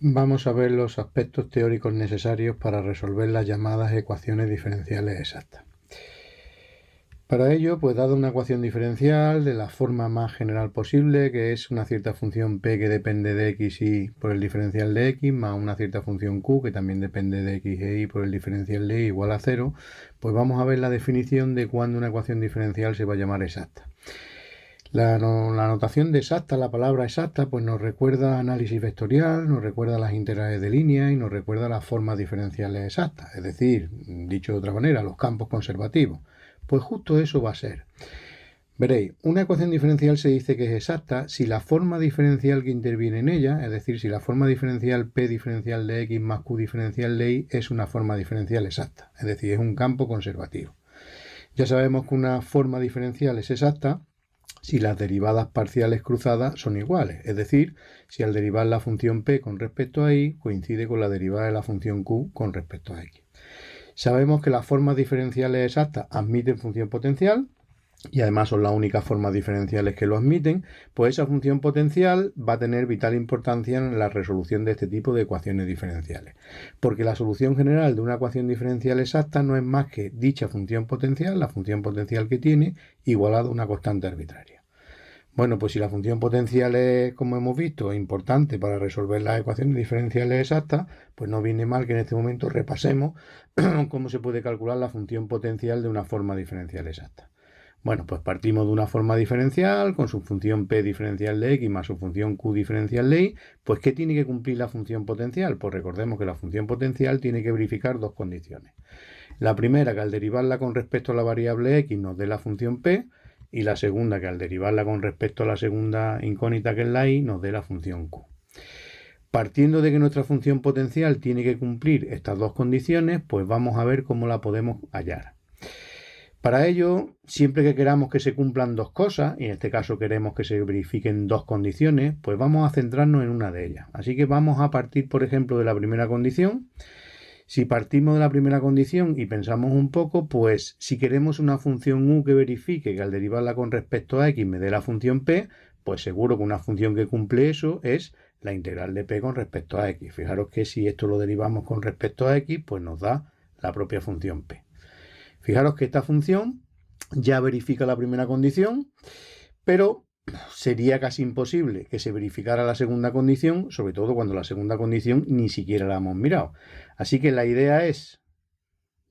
Vamos a ver los aspectos teóricos necesarios para resolver las llamadas ecuaciones diferenciales exactas. Para ello, pues dado una ecuación diferencial de la forma más general posible, que es una cierta función p que depende de x y por el diferencial de x, más una cierta función q que también depende de x e y por el diferencial de y igual a 0, pues vamos a ver la definición de cuándo una ecuación diferencial se va a llamar exacta. La notación de exacta, la palabra exacta, pues nos recuerda análisis vectorial, nos recuerda las integrales de línea y nos recuerda las formas diferenciales exactas, es decir, dicho de otra manera, los campos conservativos. Pues justo eso va a ser. Veréis, una ecuación diferencial se dice que es exacta si la forma diferencial que interviene en ella, es decir, si la forma diferencial p diferencial de x más q diferencial de y es una forma diferencial exacta, es decir, es un campo conservativo. Ya sabemos que una forma diferencial es exacta si las derivadas parciales cruzadas son iguales, es decir, si al derivar la función p con respecto a y coincide con la derivada de la función q con respecto a x. Sabemos que las formas diferenciales exactas admiten función potencial y además son las únicas formas diferenciales que lo admiten, pues esa función potencial va a tener vital importancia en la resolución de este tipo de ecuaciones diferenciales, porque la solución general de una ecuación diferencial exacta no es más que dicha función potencial, la función potencial que tiene, igualada a una constante arbitraria. Bueno, pues si la función potencial es, como hemos visto, importante para resolver las ecuaciones diferenciales exactas, pues no viene mal que en este momento repasemos cómo se puede calcular la función potencial de una forma diferencial exacta. Bueno, pues partimos de una forma diferencial con su función p diferencial de x más su función q diferencial de y. Pues ¿qué tiene que cumplir la función potencial? Pues recordemos que la función potencial tiene que verificar dos condiciones. La primera, que al derivarla con respecto a la variable x nos dé la función p, y la segunda, que al derivarla con respecto a la segunda incógnita que es la y nos dé la función q. Partiendo de que nuestra función potencial tiene que cumplir estas dos condiciones, pues vamos a ver cómo la podemos hallar. Para ello, siempre que queramos que se cumplan dos cosas, y en este caso queremos que se verifiquen dos condiciones, pues vamos a centrarnos en una de ellas. Así que vamos a partir, por ejemplo, de la primera condición. Si partimos de la primera condición y pensamos un poco, pues si queremos una función u que verifique que al derivarla con respecto a x me dé la función p, pues seguro que una función que cumple eso es la integral de p con respecto a x. Fijaros que si esto lo derivamos con respecto a x, pues nos da la propia función p. Fijaros que esta función ya verifica la primera condición, pero sería casi imposible que se verificara la segunda condición, sobre todo cuando la segunda condición ni siquiera la hemos mirado. Así que la idea es,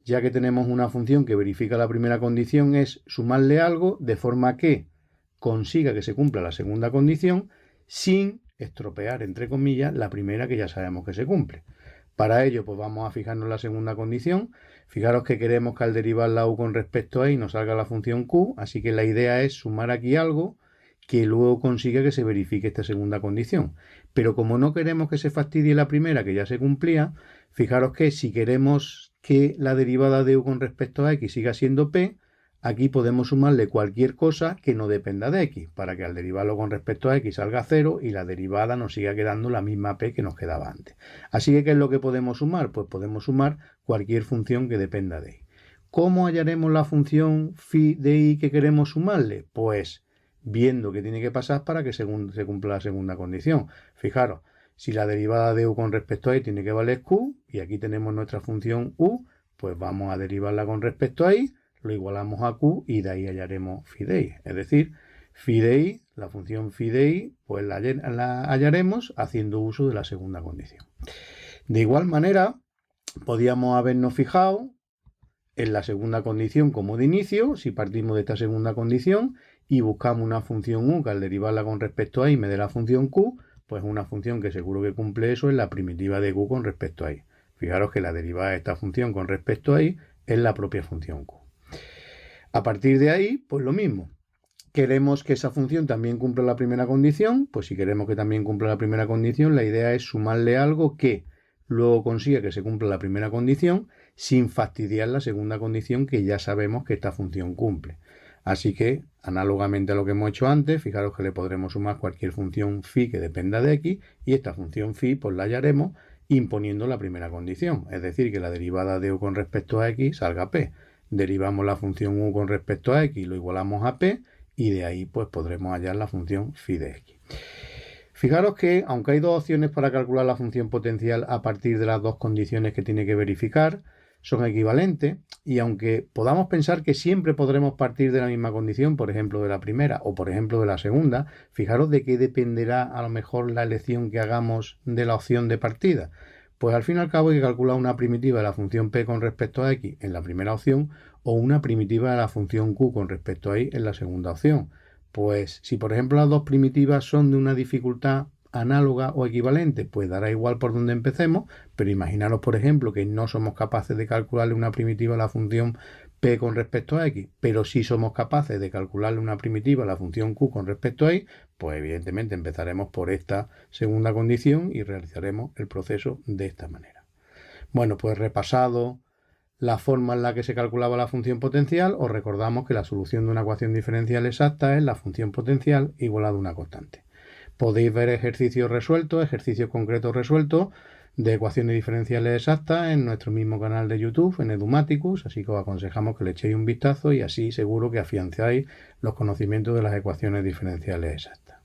ya que tenemos una función que verifica la primera condición, es sumarle algo de forma que consiga que se cumpla la segunda condición sin estropear, entre comillas, la primera que ya sabemos que se cumple. Para ello, pues vamos a fijarnos en la segunda condición. Fijaros que queremos que al derivar la u con respecto a y nos salga la función q, así que la idea es sumar aquí algo que luego consiga que se verifique esta segunda condición. Pero como no queremos que se fastidie la primera, que ya se cumplía, fijaros que si queremos que la derivada de u con respecto a x siga siendo p, aquí podemos sumarle cualquier cosa que no dependa de x, para que al derivarlo con respecto a x salga 0 y la derivada nos siga quedando la misma p que nos quedaba antes. Así que, ¿qué es lo que podemos sumar? Pues podemos sumar cualquier función que dependa de y. ¿Cómo hallaremos la función phi de y que queremos sumarle? Pues viendo qué tiene que pasar para que se cumpla la segunda condición. Fijaros, si la derivada de u con respecto a y tiene que valer q, y aquí tenemos nuestra función u, pues vamos a derivarla con respecto a y, lo igualamos a q y de ahí hallaremos phi de y. Es decir, phi de y, la función phi de y, pues la hallaremos haciendo uso de la segunda condición. De igual manera, podíamos habernos fijado en la segunda condición como de inicio, si partimos de esta segunda condición y buscamos una función u que al derivarla con respecto a y me dé la función q, pues una función que seguro que cumple eso es la primitiva de q con respecto a y. Fijaros que la derivada de esta función con respecto a y es la propia función q. A partir de ahí, pues lo mismo. Queremos que esa función también cumpla la primera condición, pues si queremos que también cumpla la primera condición, la idea es sumarle algo que luego consiga que se cumpla la primera condición sin fastidiar la segunda condición que ya sabemos que esta función cumple. Así que, análogamente a lo que hemos hecho antes, fijaros que le podremos sumar cualquier función phi que dependa de x y esta función phi pues la hallaremos imponiendo la primera condición, es decir, que la derivada de u con respecto a x salga p. Derivamos la función u con respecto a x, lo igualamos a p y de ahí pues podremos hallar la función phi de x. Fijaros que, aunque hay dos opciones para calcular la función potencial a partir de las dos condiciones que tiene que verificar, son equivalentes, y aunque podamos pensar que siempre podremos partir de la misma condición, por ejemplo de la primera o por ejemplo de la segunda, fijaros de qué dependerá a lo mejor la elección que hagamos de la opción de partida. Pues al fin y al cabo hay que calcular una primitiva de la función p con respecto a x en la primera opción o una primitiva de la función q con respecto a y en la segunda opción. Pues si por ejemplo las dos primitivas son de una dificultad análoga o equivalente, pues dará igual por donde empecemos, pero imaginaros por ejemplo que no somos capaces de calcularle una primitiva a la función p con respecto a x, pero sí somos capaces de calcularle una primitiva a la función q con respecto a y, pues evidentemente empezaremos por esta segunda condición y realizaremos el proceso de esta manera. Bueno, pues repasado la forma en la que se calculaba la función potencial, os recordamos que la solución de una ecuación diferencial exacta es la función potencial igualada a una constante. Podéis ver ejercicios resueltos, ejercicios concretos resueltos de ecuaciones diferenciales exactas en nuestro mismo canal de YouTube, en Edumaticus, así que os aconsejamos que le echéis un vistazo y así seguro que afianzáis los conocimientos de las ecuaciones diferenciales exactas.